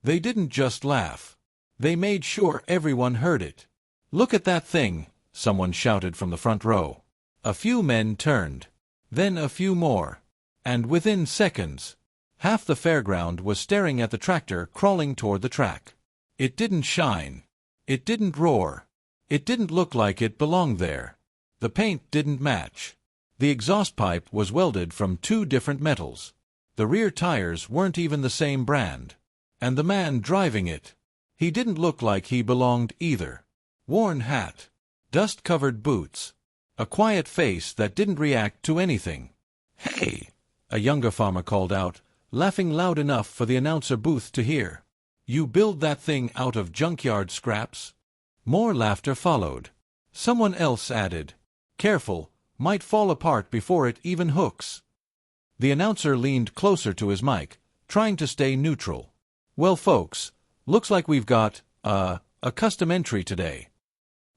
They didn't just laugh. They made sure everyone heard it. "Look at that thing!" someone shouted from the front row. A few men turned. Then a few more. And within seconds, half the fairground was staring at the tractor crawling toward the track. It didn't shine. It didn't roar. It didn't look like it belonged there. The paint didn't match. The exhaust pipe was welded from two different metals. The rear tires weren't even the same brand. And the man driving it, he didn't look like he belonged either. Worn hat, dust-covered boots, a quiet face that didn't react to anything. "Hey!" a younger farmer called out, laughing loud enough for the announcer booth to hear. "You build that thing out of junkyard scraps?" More laughter followed. Someone else added, "Careful, might fall apart before it even hooks." The announcer leaned closer to his mic, trying to stay neutral. "Well, folks, looks like we've got, a custom entry today."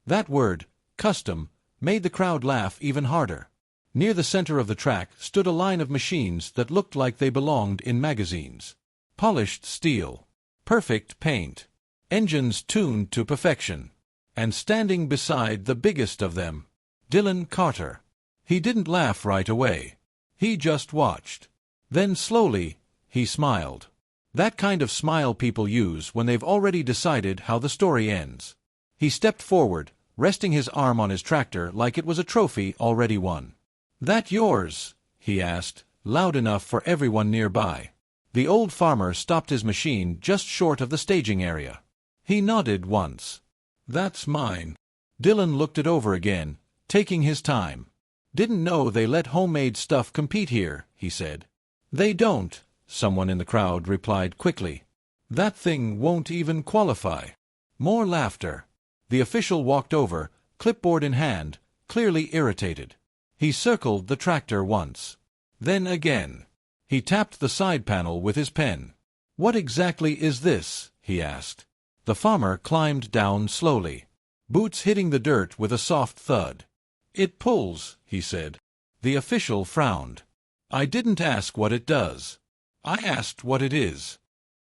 That word, custom, made the crowd laugh even harder. Near the center of the track stood a line of machines that looked like they belonged in magazines. Polished steel, perfect paint, engines tuned to perfection. And standing beside the biggest of them, Dylan Carter. He didn't laugh right away. He just watched. Then slowly, he smiled. That kind of smile people use when they've already decided how the story ends. He stepped forward, resting his arm on his tractor like it was a trophy already won. "That yours?" he asked, loud enough for everyone nearby. The old farmer stopped his machine just short of the staging area. He nodded once. "That's mine." Dylan looked it over again, taking his time. "Didn't know they let homemade stuff compete here," he said. "They don't," someone in the crowd replied quickly. "That thing won't even qualify." More laughter. The official walked over, clipboard in hand, clearly irritated. He circled the tractor once. Then again. He tapped the side panel with his pen. "What exactly is this?" he asked. The farmer climbed down slowly, boots hitting the dirt with a soft thud. "It pulls," he said. The official frowned. "I didn't ask what it does. I asked what it is."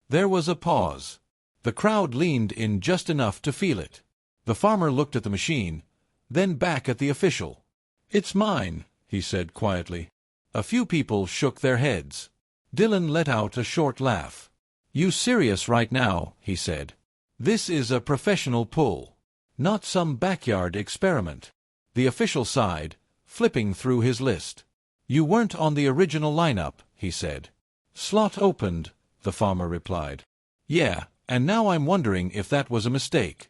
There was a pause. The crowd leaned in just enough to feel it. The farmer looked at the machine, then back at the official. "It's mine," he said quietly. A few people shook their heads. Dylan let out a short laugh. "You serious right now?" he said. "This is a professional pull, not some backyard experiment." The official sighed, flipping through his list. "You weren't on the original lineup," he said. "Slot opened," the farmer replied. "Yeah, and now I'm wondering if that was a mistake."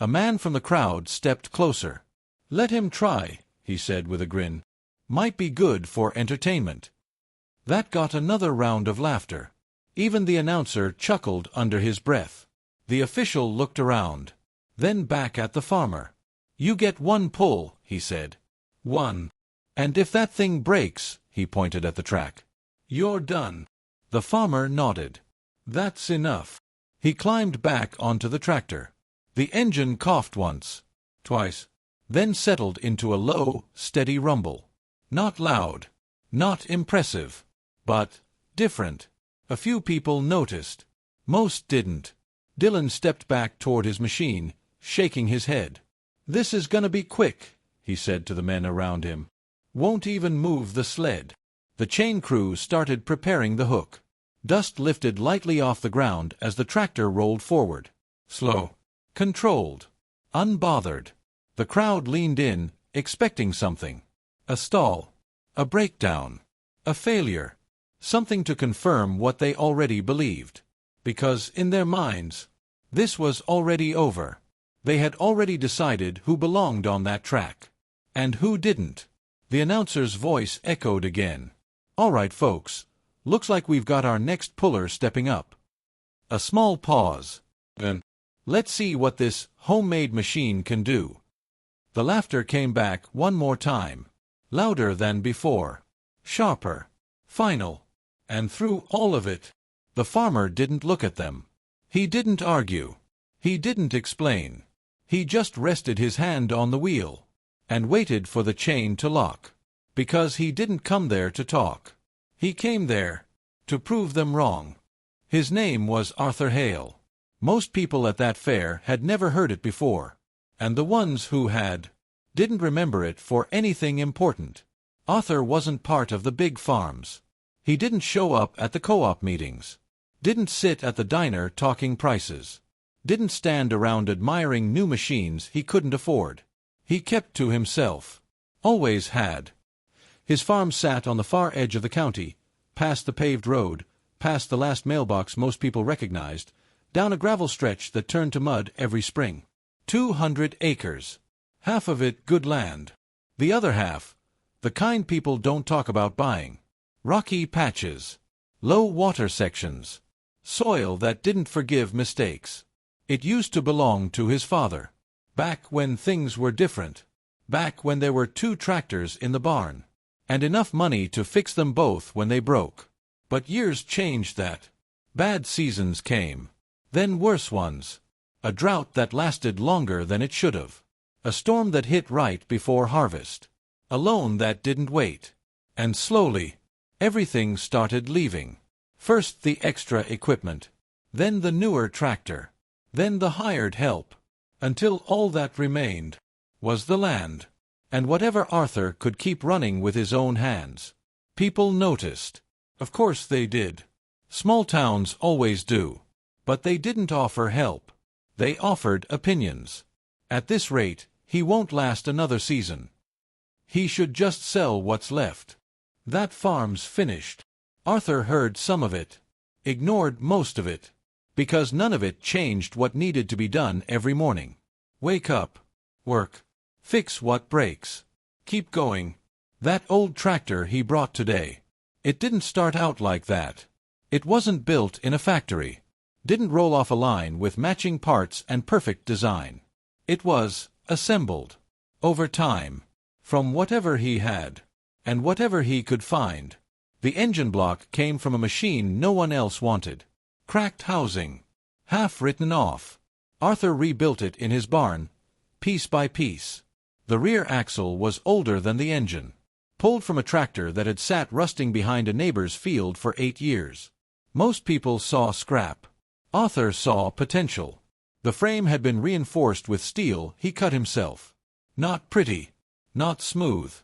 A man from the crowd stepped closer. "Let him try," he said with a grin. "Might be good for entertainment." That got another round of laughter. Even the announcer chuckled under his breath. The official looked around, then back at the farmer. "You get one pull," he said. "One. And if that thing breaks," he pointed at the track, "you're done." The farmer nodded. "That's enough." He climbed back onto the tractor. The engine coughed once, twice, then settled into a low, steady rumble. Not loud, not impressive, but different. A few people noticed. Most didn't. Dylan stepped back toward his machine, shaking his head. "This is gonna be quick," he said to the men around him. "Won't even move the sled." The chain crew started preparing the hook. Dust lifted lightly off the ground as the tractor rolled forward. Slow. Controlled. Unbothered. The crowd leaned in, expecting something. A stall. A breakdown. A failure. Something to confirm what they already believed. Because, in their minds, this was already over. They had already decided who belonged on that track. And who didn't. The announcer's voice echoed again. "All right, folks. Looks like we've got our next puller stepping up." A small pause. Then, "Let's see what this homemade machine can do." The laughter came back one more time. Louder than before. Sharper. Final. And through all of it, the farmer didn't look at them. He didn't argue. He didn't explain. He just rested his hand on the wheel and waited for the chain to lock. Because he didn't come there to talk. He came there to prove them wrong. His name was Arthur Hale. Most people at that fair had never heard it before, and the ones who had didn't remember it for anything important. Arthur wasn't part of the big farms. He didn't show up at the co-op meetings, didn't sit at the diner talking prices, didn't stand around admiring new machines he couldn't afford. He kept to himself. Always had. His farm sat on the far edge of the county, past the paved road, past the last mailbox most people recognized, down a gravel stretch that turned to mud every spring. 200 acres. Half of it good land. The other half, the kind people don't talk about buying. Rocky patches. Low water sections. Soil that didn't forgive mistakes. It used to belong to his father. Back when things were different. Back when there were 2 tractors in the barn, and enough money to fix them both when they broke. But years changed that. Bad seasons came. Then worse ones. A drought that lasted longer than it should have. A storm that hit right before harvest. A loan that didn't wait. And slowly, everything started leaving. First the extra equipment. Then the newer tractor. Then the hired help. Until all that remained was the land. And whatever Arthur could keep running with his own hands. People noticed. Of course they did. Small towns always do. But they didn't offer help. They offered opinions. At this rate, he won't last another season. He should just sell what's left. That farm's finished. Arthur heard some of it. Ignored most of it. Because none of it changed what needed to be done every morning. Wake up. Work. Fix what breaks. Keep going. That old tractor he brought today. It didn't start out like that. It wasn't built in a factory. Didn't roll off a line with matching parts and perfect design. It was assembled. Over time. From whatever he had. And whatever he could find. The engine block came from a machine no one else wanted. Cracked housing. Half written off. Arthur rebuilt it in his barn, piece by piece. The rear axle was older than the engine. Pulled from a tractor that had sat rusting behind a neighbor's field for 8 years. Most people saw scrap. Arthur saw potential. The frame had been reinforced with steel he cut himself. Not pretty. Not smooth.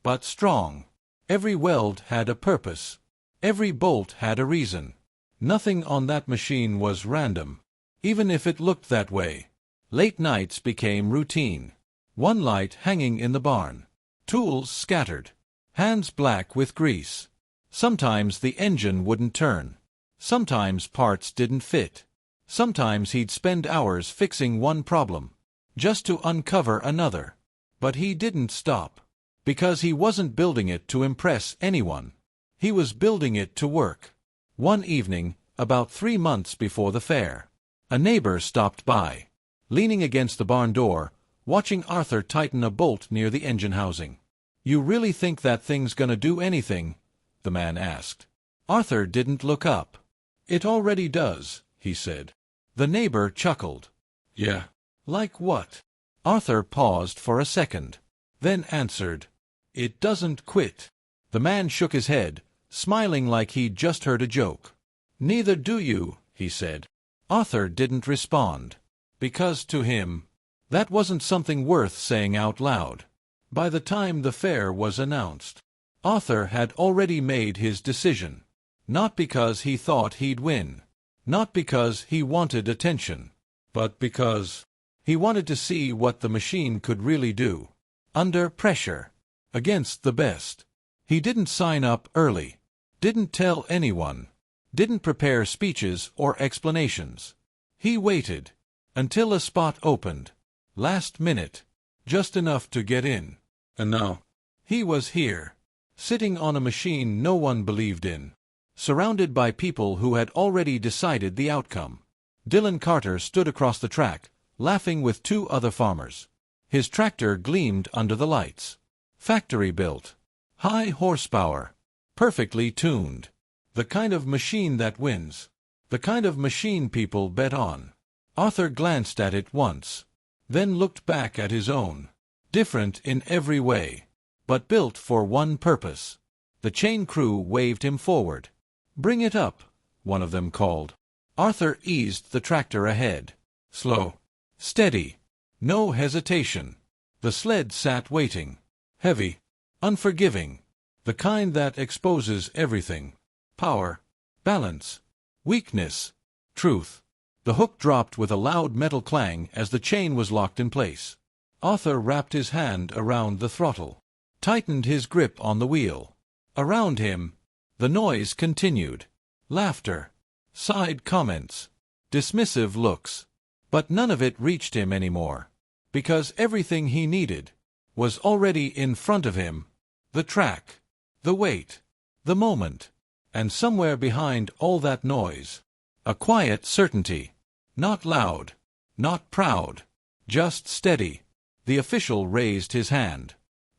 But strong. Every weld had a purpose. Every bolt had a reason. Nothing on that machine was random. Even if it looked that way. Late nights became routine. One light hanging in the barn. Tools scattered. Hands black with grease. Sometimes the engine wouldn't turn. Sometimes parts didn't fit. Sometimes he'd spend hours fixing one problem, just to uncover another. But he didn't stop. Because he wasn't building it to impress anyone. He was building it to work. One evening, about 3 months before the fair, a neighbor stopped by, leaning against the barn door, watching Arthur tighten a bolt near the engine housing. "You really think that thing's gonna do anything?" the man asked. Arthur didn't look up. "It already does," he said. The neighbor chuckled. "Yeah. Like what?" Arthur paused for a second, then answered, "It doesn't quit." The man shook his head, smiling like he'd just heard a joke. "Neither do you," he said. Arthur didn't respond. Because to him, that wasn't something worth saying out loud. By the time the fair was announced, Arthur had already made his decision. Not because he thought he'd win. Not because he wanted attention. But because he wanted to see what the machine could really do. Under pressure. Against the best. He didn't sign up early. Didn't tell anyone. Didn't prepare speeches or explanations. He waited. Until a spot opened. Last minute. Just enough to get in. And now, he was here. Sitting on a machine no one believed in. Surrounded by people who had already decided the outcome. Dylan Carter stood across the track, laughing with 2 other farmers. His tractor gleamed under the lights. Factory built. High horsepower. Perfectly tuned. The kind of machine that wins. The kind of machine people bet on. Arthur glanced at it once. Then looked back at his own. Different in every way. But built for one purpose. The chain crew waved him forward. "Bring it up," one of them called. Arthur eased the tractor ahead. Slow. Steady. No hesitation. The sled sat waiting. Heavy. Unforgiving. The kind that exposes everything. Power. Balance. Weakness. Truth. The hook dropped with a loud metal clang as the chain was locked in place. Arthur wrapped his hand around the throttle, tightened his grip on the wheel. Around him, the noise continued. Laughter. Side comments. Dismissive looks. But none of it reached him anymore, because everything he needed was already in front of him. The track. The weight. The moment. And somewhere behind all that noise, a quiet certainty. Not loud. Not proud. Just steady. The official raised his hand.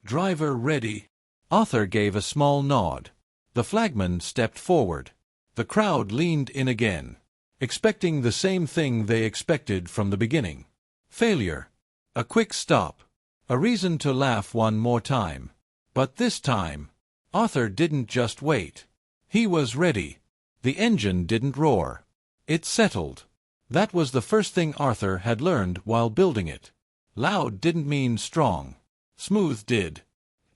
Driver ready. Arthur gave a small nod. The flagman stepped forward. The crowd leaned in again, expecting the same thing they expected from the beginning. Failure. A quick stop. A reason to laugh one more time. But this time, Arthur didn't just wait. He was ready. The engine didn't roar. It settled. That was the first thing Arthur had learned while building it. Loud didn't mean strong. Smooth did.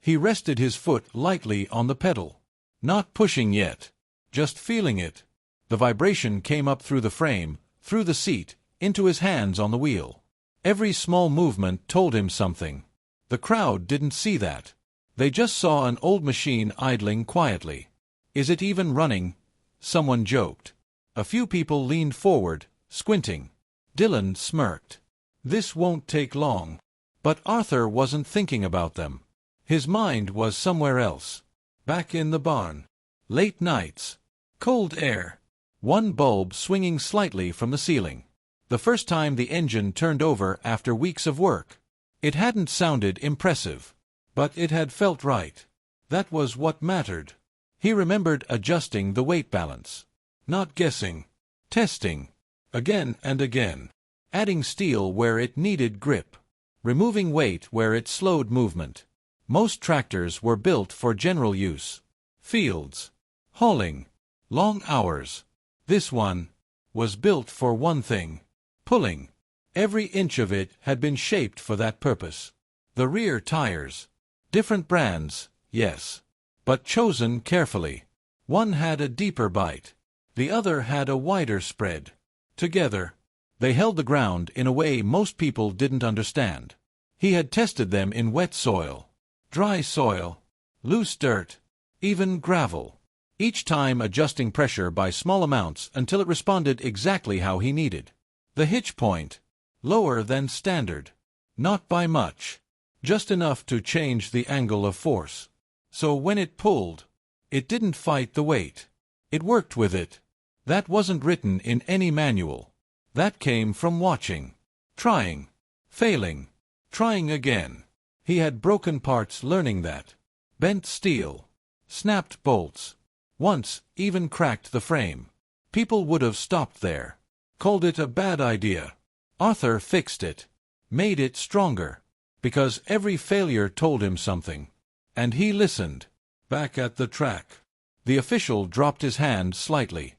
He rested his foot lightly on the pedal. Not pushing yet. Just feeling it. The vibration came up through the frame, through the seat, into his hands on the wheel. Every small movement told him something. The crowd didn't see that. They just saw an old machine idling quietly. Is it even running? Someone joked. A few people leaned forward, squinting. Dylan smirked. This won't take long. But Arthur wasn't thinking about them. His mind was somewhere else. Back in the barn. Late nights. Cold air. One bulb swinging slightly from the ceiling. The first time the engine turned over after weeks of work. It hadn't sounded impressive. But it had felt right. That was what mattered. He remembered adjusting the weight balance. Not guessing. Testing. Again and again. Adding steel where it needed grip. Removing weight where it slowed movement. Most tractors were built for general use. Fields. Hauling. Long hours. This one was built for one thing. Pulling. Every inch of it had been shaped for that purpose. The rear tires. Different brands, yes. But chosen carefully. One had a deeper bite. The other had a wider spread. Together, they held the ground in a way most people didn't understand. He had tested them in wet soil, dry soil, loose dirt, even gravel. Each time adjusting pressure by small amounts until it responded exactly how he needed. The hitch point, lower than standard. Not by much. Just enough to change the angle of force. So when it pulled, it didn't fight the weight. It worked with it. That wasn't written in any manual. That came from watching. Trying. Failing. Trying again. He had broken parts learning that. Bent steel. Snapped bolts. Once, even cracked the frame. People would have stopped there. Called it a bad idea. Arthur fixed it. Made it stronger. Because every failure told him something. And he listened. Back at the track. The official dropped his hand slightly.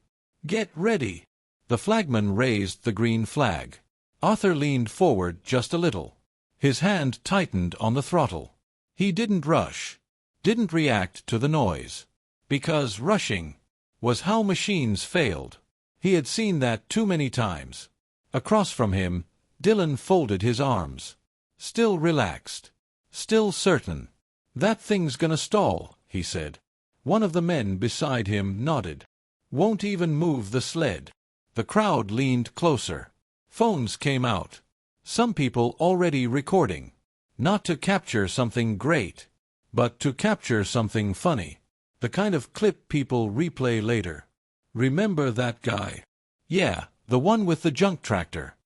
Get ready. The flagman raised the green flag. Arthur leaned forward just a little. His hand tightened on the throttle. He didn't rush. Didn't react to the noise. Because rushing was how machines failed. He had seen that too many times. Across from him, Dylan folded his arms. Still relaxed. Still certain. That thing's gonna stall, he said. One of the men beside him nodded. Won't even move the sled. The crowd leaned closer. Phones came out. Some people already recording. Not to capture something great, but to capture something funny. The kind of clip people replay later. Remember that guy? Yeah, the one with the junk tractor.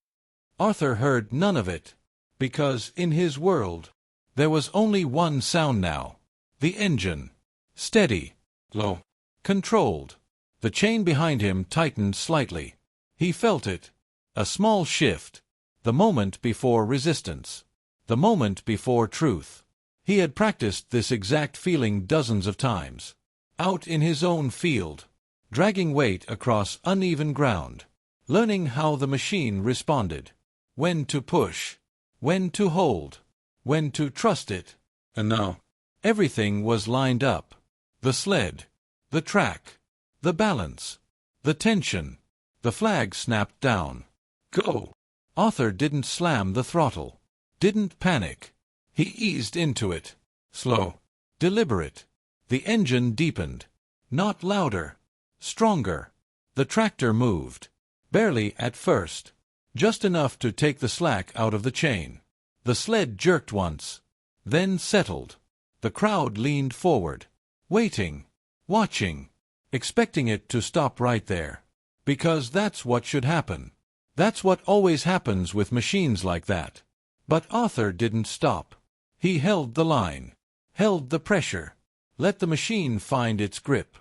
Arthur heard none of it, because in his world, there was only one sound now. The engine. Steady. Low. Controlled. The chain behind him tightened slightly. He felt it. A small shift. The moment before resistance. The moment before truth. He had practiced this exact feeling dozens of times. Out in his own field. Dragging weight across uneven ground. learning how the machine responded, when to push, when to hold, when to trust it. And now, everything was lined up. The sled, the track, the balance, the tension. The flag snapped down. Go! Arthur didn't slam the throttle, didn't panic. He eased into it. Slow, deliberate. The engine deepened. Not louder, stronger. The tractor moved. Barely at first. Just enough to take the slack out of the chain. The sled jerked once, then settled. The crowd leaned forward, waiting, watching, expecting it to stop right there. Because that's what should happen. That's what always happens with machines like that. But Arthur didn't stop. He held the line, held the pressure, let the machine find its grip.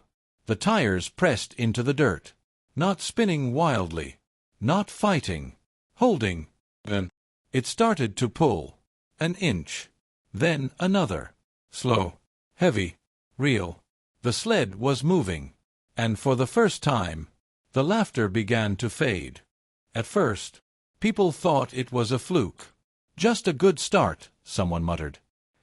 The tires pressed into the dirt, not spinning wildly, not fighting, holding. Then it started to pull. An inch, then another. Slow, heavy, real. The sled was moving, and for the first time, the laughter began to fade. At first, people thought it was a fluke. Just a good start, someone muttered.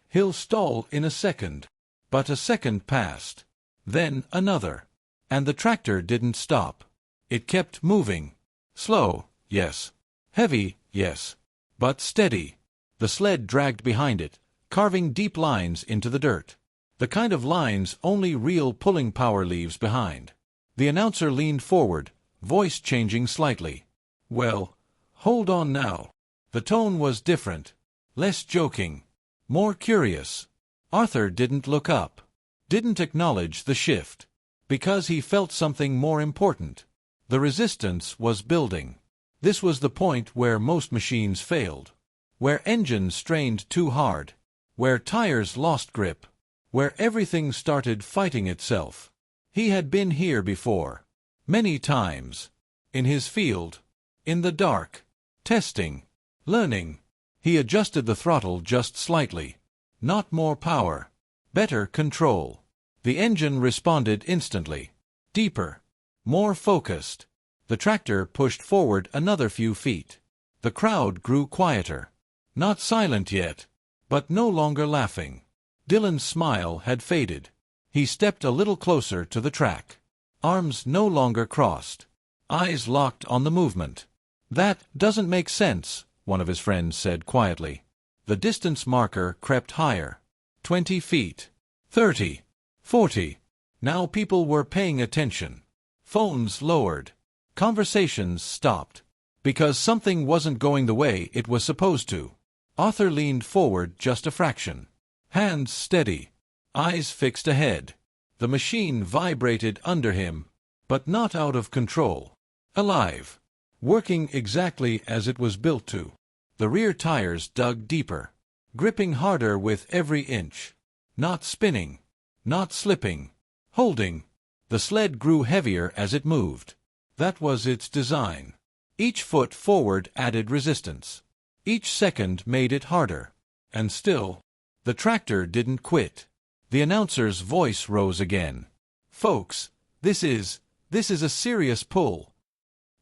He'll stall in a second. But a second passed. Then another. And the tractor didn't stop. It kept moving. Slow, yes. Heavy, yes. But steady. The sled dragged behind it, carving deep lines into the dirt. The kind of lines only real pulling power leaves behind. The announcer leaned forward, voice changing slightly. Well, hold on now. The tone was different, less joking, more curious. Arthur didn't look up, didn't acknowledge the shift, because he felt something more important. The resistance was building. This was the point where most machines failed, where engines strained too hard, where tires lost grip, where everything started fighting itself. He had been here before, many times, in his field, in the dark, testing, learning. He adjusted the throttle just slightly. Not more power, better control. The engine responded instantly, deeper, more focused. The tractor pushed forward another few feet. The crowd grew quieter. Not silent yet, but no longer laughing. Dylan's smile had faded. He stepped a little closer to the track. Arms no longer crossed. Eyes locked on the movement. That doesn't make sense, one of his friends said quietly. The distance marker crept higher. 20 feet. 30. 40. Now people were paying attention. Phones lowered. Conversations stopped. Because something wasn't going the way it was supposed to. Arthur leaned forward just a fraction. Hands steady. Eyes fixed ahead. The machine vibrated under him, but not out of control. Alive. Working exactly as it was built to. The rear tires dug deeper, gripping harder with every inch. Not spinning, not slipping, holding. The sled grew heavier as it moved. That was its design. Each foot forward added resistance. Each second made it harder. And still, the tractor didn't quit. The announcer's voice rose again. Folks, this is a serious pull.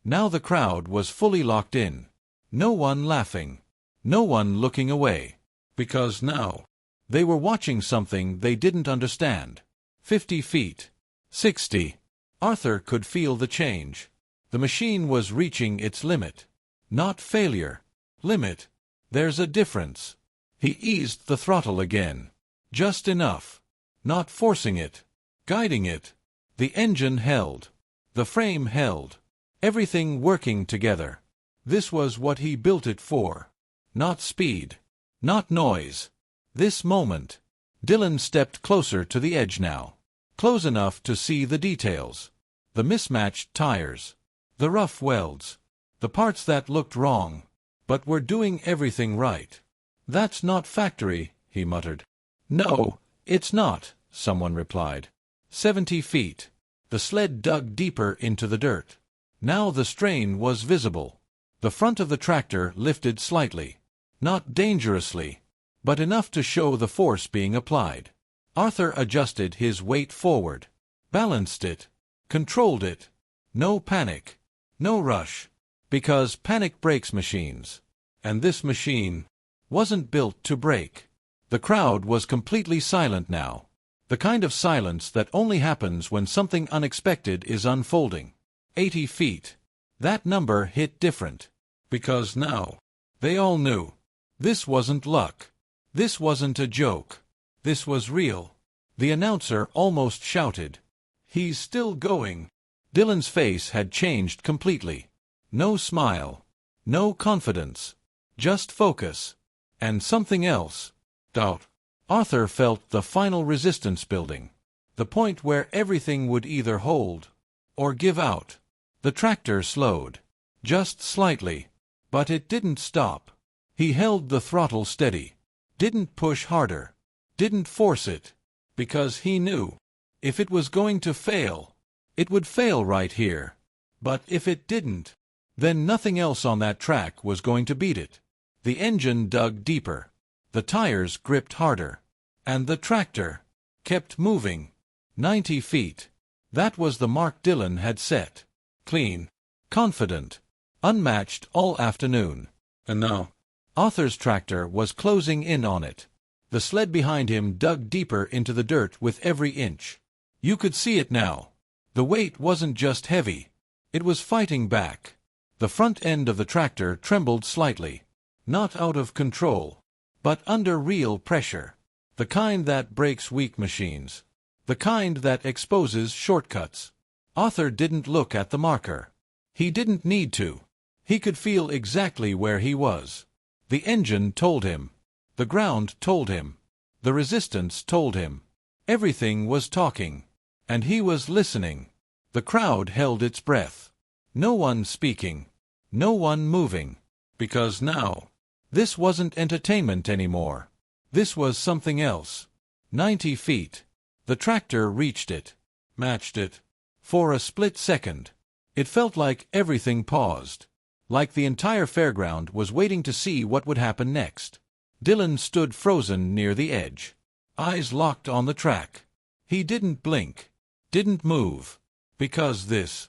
Now the crowd was fully locked in. No one laughing. No one looking away. Because now, they were watching something they didn't understand. 50 feet. 60. Arthur could feel the change. The machine was reaching its limit. Not failure. Limit. There's a difference. He eased the throttle again. Just enough. Not forcing it. Guiding it. The engine held. The frame held. Everything working together. This was what he built it for. Not speed. Not noise. This moment. Dylan stepped closer to the edge now. Close enough to see the details. The mismatched tires. The rough welds. The parts that looked wrong, but were doing everything right. That's not factory, he muttered. No, it's not, someone replied. 70 feet. The sled dug deeper into the dirt. Now the strain was visible. The front of the tractor lifted slightly. Not dangerously, but enough to show the force being applied. Arthur adjusted his weight forward. Balanced it. Controlled it. No panic. No rush. Because panic breaks machines. And this machine wasn't built to break. The crowd was completely silent now. The kind of silence that only happens when something unexpected is unfolding. 80 feet. That number hit different. Because now, they all knew. This wasn't luck. This wasn't a joke. This was real. The announcer almost shouted. He's still going. Dylan's face had changed completely. No smile. No confidence. Just focus. And something else. Doubt. Arthur felt the final resistance building. The point where everything would either hold or give out. The tractor slowed. Just slightly. But it didn't stop. He held the throttle steady. Didn't push harder. Didn't force it. Because he knew. If it was going to fail, it would fail right here. But if it didn't, then nothing else on that track was going to beat it. The engine dug deeper. The tires gripped harder. And the tractor kept moving. 90 feet. That was the mark Dylan had set. Clean. Confident. Unmatched all afternoon. And now, Arthur's tractor was closing in on it. The sled behind him dug deeper into the dirt with every inch. You could see it now. The weight wasn't just heavy. It was fighting back. The front end of the tractor trembled slightly. Not out of control, but under real pressure. The kind that breaks weak machines. The kind that exposes shortcuts. Arthur didn't look at the marker. He didn't need to. He could feel exactly where he was. The engine told him. The ground told him. The resistance told him. Everything was talking. And he was listening. The crowd held its breath. No one speaking. No one moving. Because now, this wasn't entertainment anymore. This was something else. 90 feet. The tractor reached it. Matched it. For a split second. It felt like everything paused. Like the entire fairground was waiting to see what would happen next. Dylan stood frozen near the edge. Eyes locked on the track. He didn't blink. Didn't move. Because this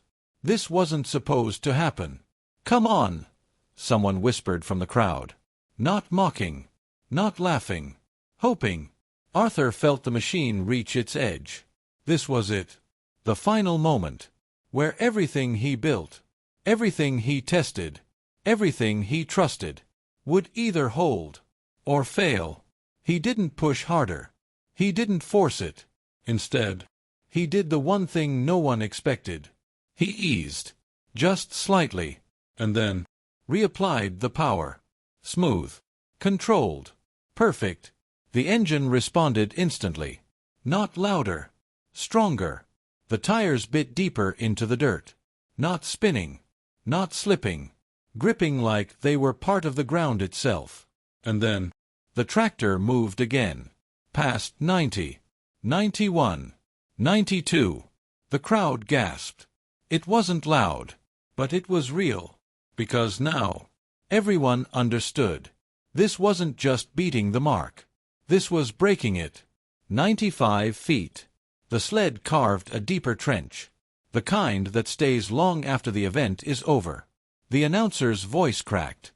wasn't supposed to happen. Come on, someone whispered from the crowd. Not mocking. Not laughing. Hoping. Arthur felt the machine reach its edge. This was it. The final moment. Where everything he built, everything he tested, everything he trusted, would either hold or fail. He didn't push harder. He didn't force it. Instead, he did the one thing no one expected. He eased, just slightly, and then reapplied the power. Smooth. Controlled. Perfect. The engine responded instantly. Not louder. Stronger. The tires bit deeper into the dirt. Not spinning. Not slipping. Gripping like they were part of the ground itself. And then, the tractor moved again. Past 90. 91. 92. The crowd gasped. It wasn't loud, but it was real. Because now, everyone understood. This wasn't just beating the mark. This was breaking it. 95 feet. The sled carved a deeper trench. The kind that stays long after the event is over. The announcer's voice cracked.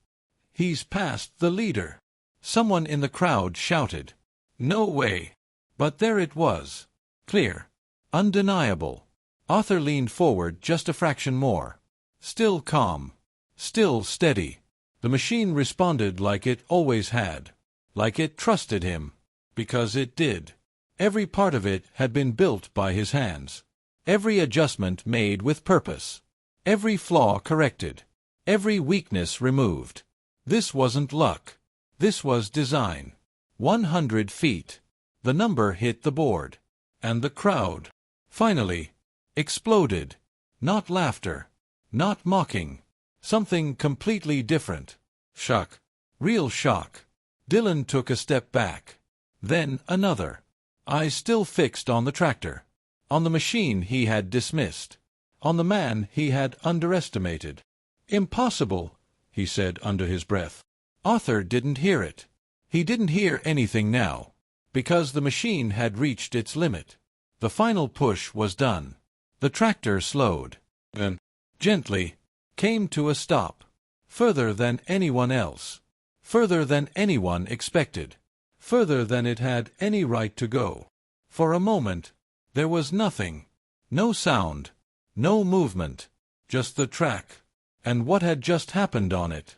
He's past the leader. Someone in the crowd shouted. No way. But there it was. Clear. Undeniable. Arthur leaned forward just a fraction more. Still calm. Still steady. The machine responded like it always had. Like it trusted him. Because it did. Every part of it had been built by his hands. Every adjustment made with purpose. Every flaw corrected. Every weakness removed. This wasn't luck. This was design. 100 feet. The number hit the board. And the crowd, finally, exploded. Not laughter. Not mocking. Something completely different. Shock. Real shock. Dylan took a step back. Then another. Eyes still fixed on the tractor. On the machine he had dismissed. On the man he had underestimated. Impossible, he said under his breath. Arthur didn't hear it. He didn't hear anything now. Because the machine had reached its limit. The final push was done. The tractor slowed. Then, gently, came to a stop. Further than anyone else. Further than anyone expected. Further than it had any right to go. For a moment, there was nothing. No sound. No movement. Just the track. And what had just happened on it.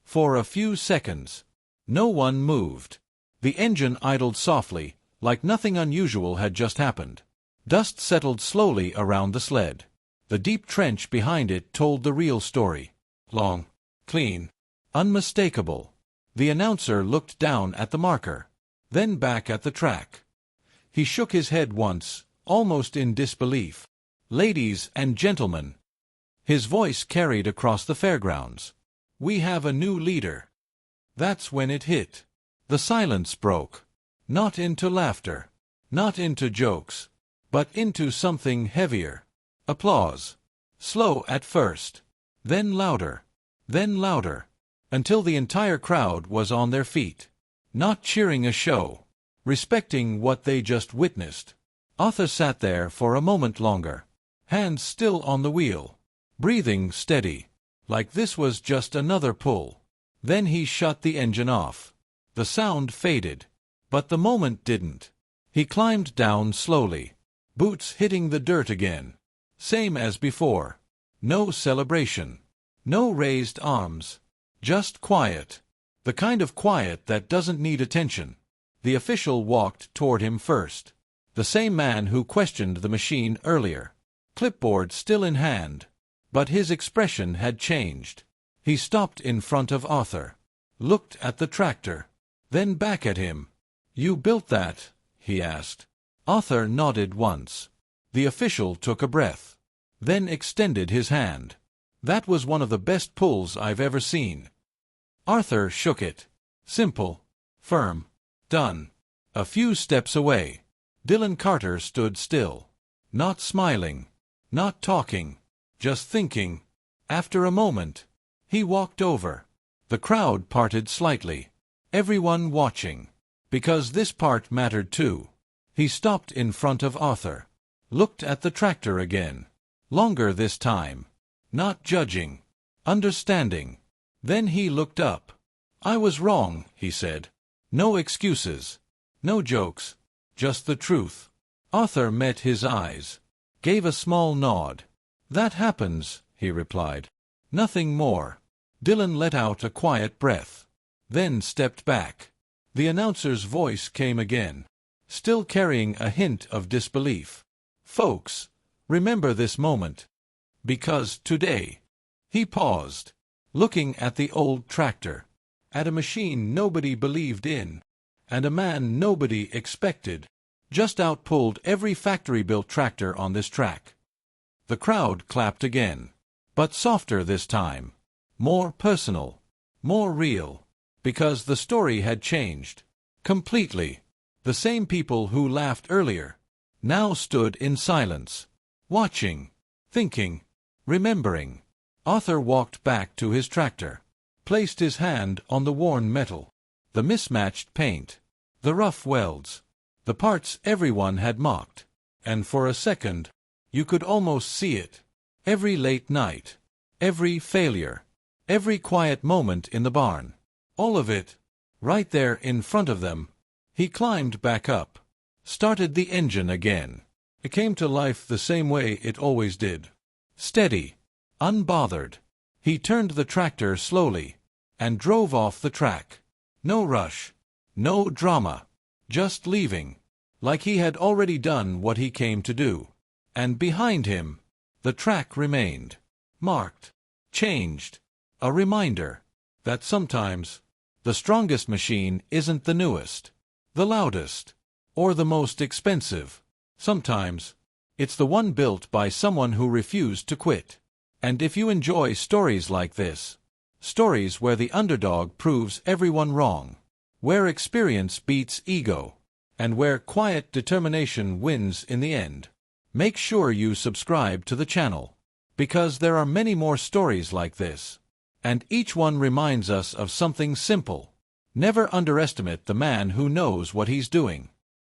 For a few seconds, no one moved. The engine idled softly, like nothing unusual had just happened. Dust settled slowly around the sled. The deep trench behind it told the real story. Long, clean, unmistakable. The announcer looked down at the marker, then back at the track. He shook his head once, almost in disbelief. "Ladies and gentlemen," his voice carried across the fairgrounds, "we have a new leader." That's when it hit. The silence broke. Not into laughter. Not into jokes. But into something heavier. Applause. Slow at first. Then louder. Then louder. Until the entire crowd was on their feet. Not cheering a show. Respecting what they just witnessed. Arthur sat there for a moment longer. Hands still on the wheel. Breathing steady. Like this was just another pull. Then he shut the engine off. The sound faded. But the moment didn't. He climbed down slowly. Boots hitting the dirt again. Same as before. No celebration. No raised arms. Just quiet. The kind of quiet that doesn't need attention. The official walked toward him first. The same man who questioned the machine earlier. Clipboard still in hand. But his expression had changed. He stopped in front of Arthur. Looked at the tractor. Then back at him. "You built that?" he asked. Arthur nodded once. The official took a breath. Then extended his hand. "That was one of the best pulls I've ever seen." Arthur shook it. Simple. Firm. Done. A few steps away, Dylan Carter stood still. Not smiling. Not talking. Just thinking. After a moment, he walked over. The crowd parted slightly. Everyone watching. Because this part mattered too. He stopped in front of Arthur. Looked at the tractor again. Longer this time. Not judging. Understanding. Then he looked up. "I was wrong," he said. "No excuses. No jokes. Just the truth." Arthur met his eyes. Gave a small nod. "That happens," he replied. "Nothing more." Dylan let out a quiet breath. Then stepped back. The announcer's voice came again, still carrying a hint of disbelief. "Folks, remember this moment. Because today..." He paused, looking at the old tractor, at a machine nobody believed in, and a man nobody expected, just outpulled every factory-built tractor on this track. The crowd clapped again, but softer this time, more personal, more real, because the story had changed. Completely. The same people who laughed earlier now stood in silence, watching, thinking, remembering. Arthur walked back to his tractor, placed his hand on the worn metal, the mismatched paint, the rough welds, the parts everyone had mocked, and for a second, you could almost see it. Every late night, every failure, every quiet moment in the barn, all of it, right there in front of them. He climbed back up, started the engine again. It came to life the same way it always did. Steady, unbothered. He turned the tractor slowly, and drove off the track. No rush, no drama, just leaving, like he had already done what he came to do. And behind him, the track remained, marked, changed, a reminder that sometimes the strongest machine isn't the newest, the loudest, or the most expensive. Sometimes it's the one built by someone who refused to quit. And if you enjoy stories like this, stories where the underdog proves everyone wrong, where experience beats ego, and where quiet determination wins in the end, make sure you subscribe to the channel, because there are many more stories like this, and each one reminds us of something simple. Never underestimate the man who knows what he's doing.